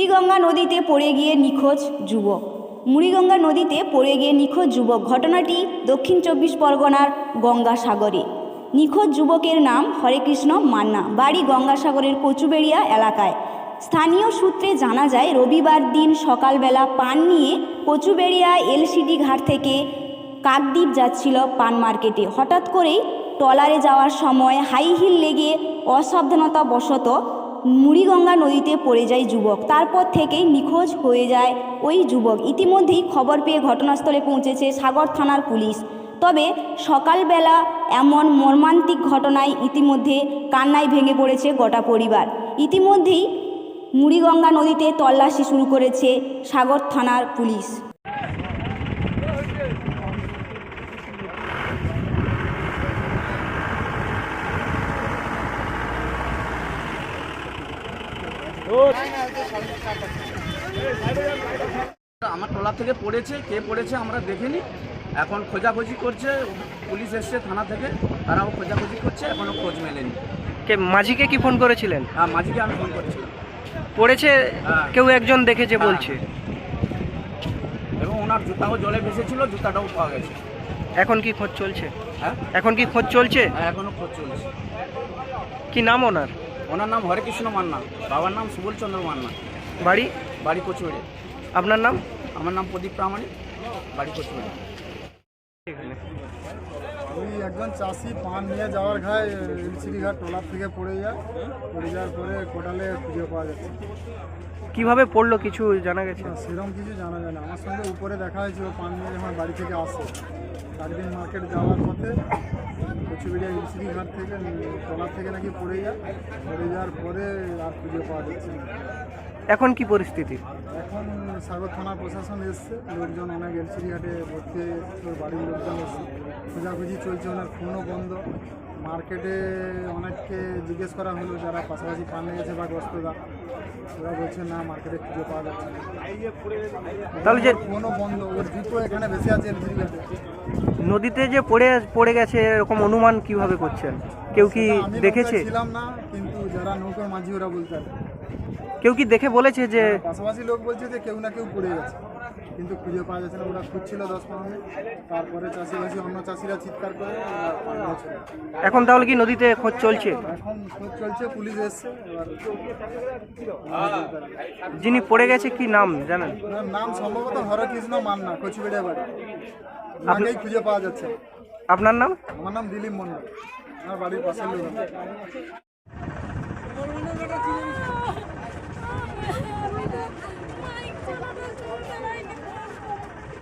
মুড়িগঙ্গা নদীতে পড়ে গিয়ে নিখোঁজ যুবক। মুড়িগঙ্গা নদীতে পড়ে গিয়ে নিখোঁজ যুবক। ঘটনাটি দক্ষিণ 24 পরগনার গঙ্গাসাগরে। নিখোঁজ যুবকের নাম হরেকৃষ্ণ মান্না, বাড়ি গঙ্গাসাগরের কচুবেড়িয়া এলাকায়। স্থানীয় সূত্রে জানা যায়, রবিবার দিন সকালবেলা পান নিয়ে কচুবেড়িয়া এলসিডি ঘাট থেকে কাকদ্বীপ যাচ্ছিল পান মার্কেটে। হঠাৎ করেই ট্রলারে যাওয়ার সময় হাই হিল লেগে অসাবধানতাবশত মুড়িগঙ্গা নদীতে পড়ে যায় যুবক। তারপর থেকেই নিখোঁজ হয়ে যায় ওই যুবক। ইতিমধ্যেই খবর পেয়ে ঘটনাস্থলে পৌঁছেছে সাগর থানার পুলিশ। তবে সকালবেলা এমন মর্মান্তিক ঘটনায় ইতিমধ্যে কান্নায় ভেঙে পড়েছে গোটা পরিবার। ইতিমধ্যেই মুড়িগঙ্গা নদীতে তল্লাশি শুরু করেছে সাগর থানার পুলিশ। আমার ট্রলার থেকে পড়েছে, কে পড়েছে আমরা দেখিনি। এখন খোঁজাখুঁজি করছে, পুলিশ এসছে থানা থেকে, তারাও খোঁজাখুঁজি করছে, এখনও খোঁজ মেলেনি। কে মাঝিকে কি ফোন করেছিলেন? হ্যাঁ, মাঝিকে আমি ফোন করছিলাম। পড়েছে, হ্যাঁ। কেউ একজন দেখেছে বলছে। এবং ওনার জুতাও জলে ভেসেছিল, জুতাটাও পাওয়া গেছে। এখন কি খোঁজ চলছে? হ্যাঁ, এখন কি খোঁজ চলছে? হ্যাঁ, এখনও খোঁজ চলছে। কি নাম ওনার? ওনার নাম হরেকৃষ্ণ মান্না, বাবার নাম সুবল চন্দ্র মান্না, বাড়ি? বাড়ি কচুবেড়িয়া। আপনার নাম? আমার নাম প্রদীপ প্রামাণিক, বাড়ি কচুবেড়িয়া। ওই একজন চাষি পান নিয়ে যাওয়ার ঘায় এলসিডি ঘাট ট্রলার থেকে পড়ে যাওয়ার পরে কোটালে খুঁজে পাওয়া যাচ্ছে। কিভাবে পড়লো কিছু জানা গেছে? সেরকম কিছু জানা যায় না। আমার সঙ্গে উপরে দেখা হয়েছে, ও পান নিয়ে যখন বাড়ি থেকে আসে, কাকদ্বীপ মার্কেট যাওয়ার পথে কচুবেড়িয়া এলসিডি ঘাট থেকে ট্রলার থেকে নাকি পড়ে যাওয়ার পরে আর খুঁজে পাওয়া যাচ্ছে না। এখন কি পরিস্থিতি? এখন সাগর থানার প্রশাসন এসছে, লোকজন অনেক এলসিডি ঘাটে ভর্তি হয়ে ওর বাড়ির লোকজন এসছে, খোঁজাখুঁজি চলছে। ওনার ফোনও বন্ধ। মার্কেটে অনেককে জিজ্ঞেস করা হলো, যারা পাশাপাশি পানে গেছে বা গ্রস্তরা, ওরা বলছে না, মার্কেটে খুঁজে পাওয়া যাচ্ছে না। তাহলে যে ফোনও বন্ধ, ওর জুতো এখানে বেশি আছে এলসিডি ঘাটে। নদীতে যে পড়ে গেছে এরকম অনুমান কিভাবে করছেন? কেউ কি আমি দেখেছে? নৌকায় ছিলাম না, কিন্তু যারা নৌকার মাঝি ওরা বলতে পারে। কেউ কি দেখে বলেছে যে? পাশাপাশি লোক বলছে যে কেউ না কেউ পড়ে গেছে, কিন্তু খুঁজে পাওয়া যাচ্ছে না। ওরা খুঁজছিল 10-15 মিনিট, তারপরে চাষিবাসী অন্য চাষিরা চিৎকার করে পাওয়া গেছে। এখন তাহলে কি নদীতে খোঁজ চলছে? এখন খোঁজ চলছে, পুলিশ এসছে। এবার যিনি পড়ে গেছে কি নাম জানেন? ওনার নাম সম্ভবত হরেকৃষ্ণ মান্না, কচুবেড়িয়া বাড়ি। ওনাকেই খুঁজে পাওয়া যাচ্ছে। আপনার নাম? আমার নাম দিলীপ মন্ডল, আমার বাড়ির পাশের লোক।